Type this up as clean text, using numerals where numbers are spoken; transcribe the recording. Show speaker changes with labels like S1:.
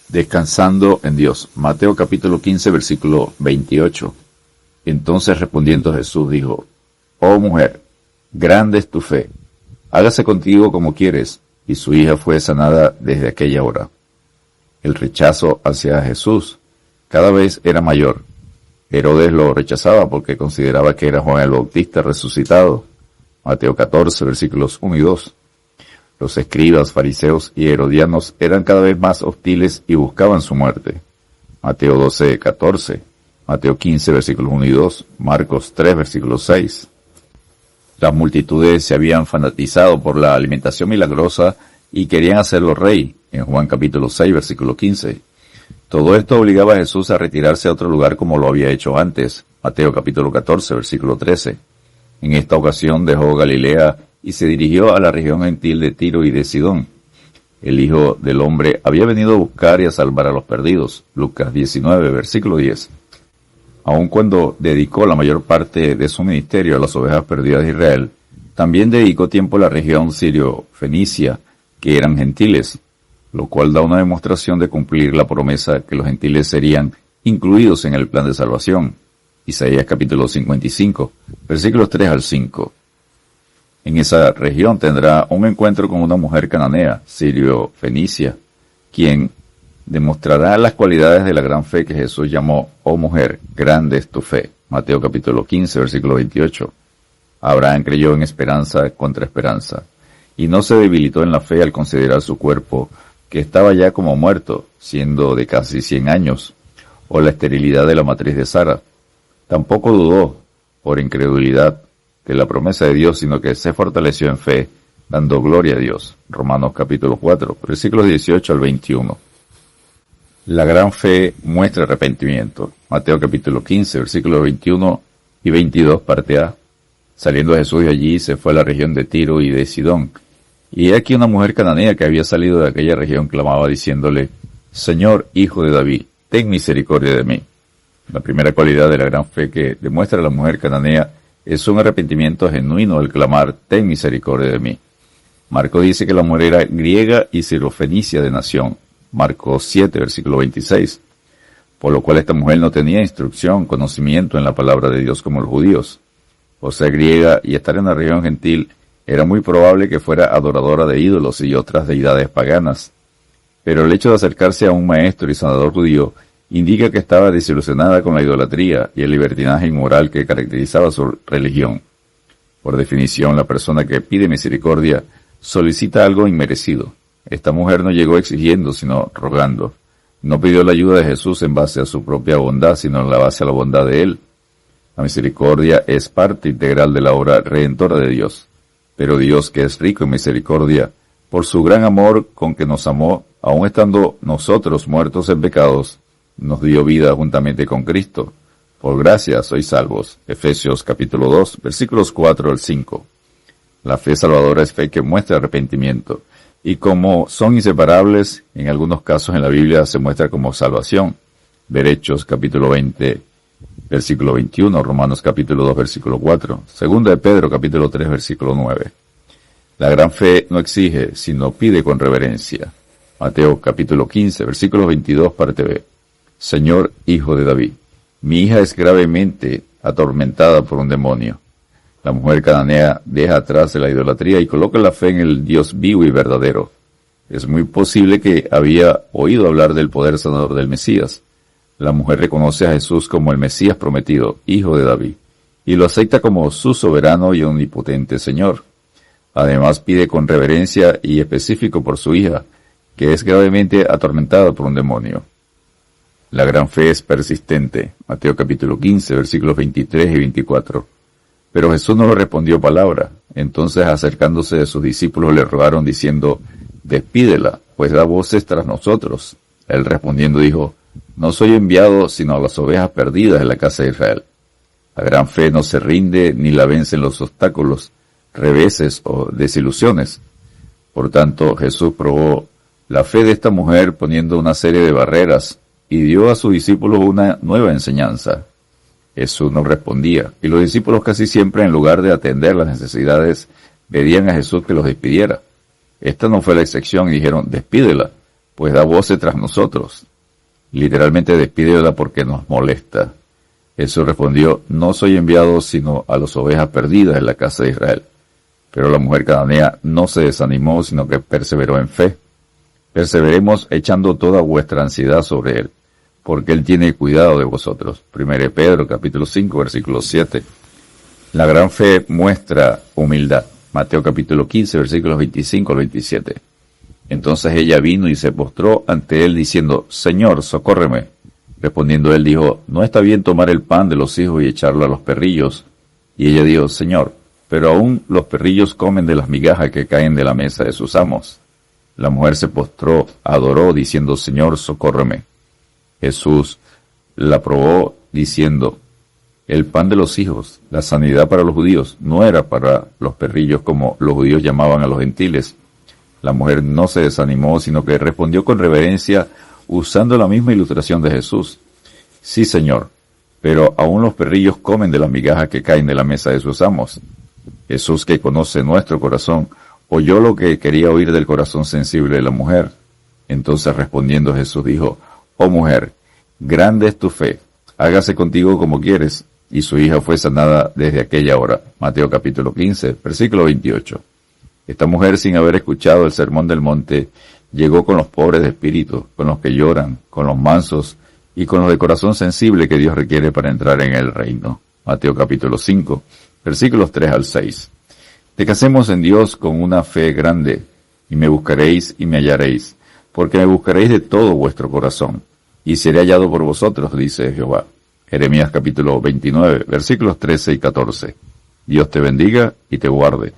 S1: Descansando en Dios. Mateo capítulo 15, versículo 28. Entonces respondiendo Jesús dijo: Oh mujer, grande es tu fe, hágase contigo como quieres. Y su hija fue sanada desde aquella hora. El rechazo hacia Jesús cada vez era mayor. Herodes lo rechazaba porque consideraba que era Juan el Bautista resucitado. Mateo 14, versículos 1 y 2. Los escribas, fariseos y herodianos eran cada vez más hostiles y buscaban su muerte. Mateo 12, 14. Mateo 15, versículos 1 y 2. Marcos 3, versículo 6. Las multitudes se habían fanatizado por la alimentación milagrosa y querían hacerlo rey, en Juan capítulo 6, versículo 15. Todo esto obligaba a Jesús a retirarse a otro lugar como lo había hecho antes, Mateo capítulo 14, versículo 13. En esta ocasión dejó Galilea y se dirigió a la región gentil de Tiro y de Sidón. El Hijo del Hombre había venido a buscar y a salvar a los perdidos, Lucas 19, versículo 10. Aun cuando dedicó la mayor parte de su ministerio a las ovejas perdidas de Israel, también dedicó tiempo a la región sirio-fenicia, que eran gentiles, lo cual da una demostración de cumplir la promesa que los gentiles serían incluidos en el plan de salvación. Isaías capítulo 55, versículos 3 al 5. En esa región tendrá un encuentro con una mujer cananea, sirio-fenicia, quien demostrará las cualidades de la gran fe que Jesús llamó: Oh mujer, grande es tu fe. Mateo capítulo 15, versículo 28. Abraham creyó en esperanza contra esperanza, y no se debilitó en la fe al considerar su cuerpo, que estaba ya como muerto, siendo de casi 100 años, o la esterilidad de la matriz de Sara. Tampoco dudó, por incredulidad, de la promesa de Dios, sino que se fortaleció en fe, dando gloria a Dios. Romanos capítulo 4, versículos 18 al 21. La gran fe muestra arrepentimiento. Mateo capítulo 15, versículos 21 y 22, parte A. Saliendo Jesús de allí, se fue a la región de Tiro y de Sidón. Y he aquí una mujer cananea que había salido de aquella región clamaba diciéndole: Señor, Hijo de David, ten misericordia de mí. La primera cualidad de la gran fe que demuestra la mujer cananea es un arrepentimiento genuino al clamar: ten misericordia de mí. Marco dice que la mujer era griega y sirofenicia de nación. Marcos 7, versículo 26. Por lo cual esta mujer no tenía instrucción, conocimiento en la palabra de Dios como los judíos. Por ser griega y estar en la región gentil, era muy probable que fuera adoradora de ídolos y otras deidades paganas. Pero el hecho de acercarse a un maestro y sanador judío indica que estaba desilusionada con la idolatría y el libertinaje inmoral que caracterizaba su religión. Por definición, la persona que pide misericordia solicita algo inmerecido. Esta mujer no llegó exigiendo, sino rogando. No pidió la ayuda de Jesús en base a su propia bondad, sino en la base a la bondad de Él. La misericordia es parte integral de la obra redentora de Dios. Pero Dios, que es rico en misericordia, por su gran amor con que nos amó, aun estando nosotros muertos en pecados, nos dio vida juntamente con Cristo. Por gracia sois salvos. Efesios capítulo 2, versículos 4 al 5. La fe salvadora es fe que muestra arrepentimiento. Y como son inseparables, en algunos casos en la Biblia se muestra como salvación. Ver Hechos capítulo 20, versículo 21, Romanos capítulo 2, versículo 4, Segunda de Pedro capítulo 3, versículo 9. La gran fe no exige, sino pide con reverencia. Mateo capítulo 15, versículo 22, parte B. Señor, Hijo de David, mi hija es gravemente atormentada por un demonio. La mujer cananea deja atrás la idolatría y coloca la fe en el Dios vivo y verdadero. Es muy posible que había oído hablar del poder sanador del Mesías. La mujer reconoce a Jesús como el Mesías prometido, Hijo de David, y lo acepta como su soberano y omnipotente Señor. Además pide con reverencia y específico por su hija, que es gravemente atormentada por un demonio. La gran fe es persistente. Mateo capítulo 15, versículos 23 y 24. Pero Jesús no le respondió palabra. Entonces, acercándose de sus discípulos, le rogaron diciendo: Despídela, pues da voces tras nosotros. Él respondiendo dijo: No soy enviado sino a las ovejas perdidas de la casa de Israel. La gran fe no se rinde ni la vencen los obstáculos, reveses o desilusiones. Por tanto, Jesús probó la fe de esta mujer poniendo una serie de barreras y dio a sus discípulos una nueva enseñanza. Jesús no respondía, y los discípulos casi siempre, en lugar de atender las necesidades, pedían a Jesús que los despidiera. Esta no fue la excepción y dijeron: Despídela, pues da voces tras nosotros. Literalmente despídela porque nos molesta. Jesús respondió, no soy enviado sino a las ovejas perdidas en la casa de Israel. Pero la mujer cananea no se desanimó, sino que perseveró en fe. Perseveremos echando toda vuestra ansiedad sobre él, porque él tiene cuidado de vosotros. 1 Pedro capítulo 5, versículo 7. La gran fe muestra humildad. Mateo capítulo 15, versículos 25 al 27. Entonces ella vino y se postró ante él diciendo, Señor, socórreme. Respondiendo él dijo, no está bien tomar el pan de los hijos y echarlo a los perrillos. Y ella dijo, Señor, pero aún los perrillos comen de las migajas que caen de la mesa de sus amos. La mujer se postró, adoró, diciendo, Señor, socórreme. Jesús la probó, diciendo, el pan de los hijos, la sanidad para los judíos, no era para los perrillos como los judíos llamaban a los gentiles. La mujer no se desanimó, sino que respondió con reverencia, usando la misma ilustración de Jesús. Sí, Señor, pero aún los perrillos comen de las migajas que caen de la mesa de sus amos. Jesús, que conoce nuestro corazón, oyó lo que quería oír del corazón sensible de la mujer. Entonces respondiendo Jesús dijo, oh mujer, grande es tu fe, hágase contigo como quieres. Y su hija fue sanada desde aquella hora. Mateo capítulo 15, versículo 28. Esta mujer, sin haber escuchado el sermón del monte, llegó con los pobres de espíritu, con los que lloran, con los mansos y con los de corazón sensible que Dios requiere para entrar en el reino. Mateo capítulo 5, versículos 3 al 6. Descansemos en Dios con una fe grande, y me buscaréis y me hallaréis, porque me buscaréis de todo vuestro corazón, y seré hallado por vosotros, dice Jehová. Jeremías capítulo 29, versículos 13 y 14. Dios te bendiga y te guarde.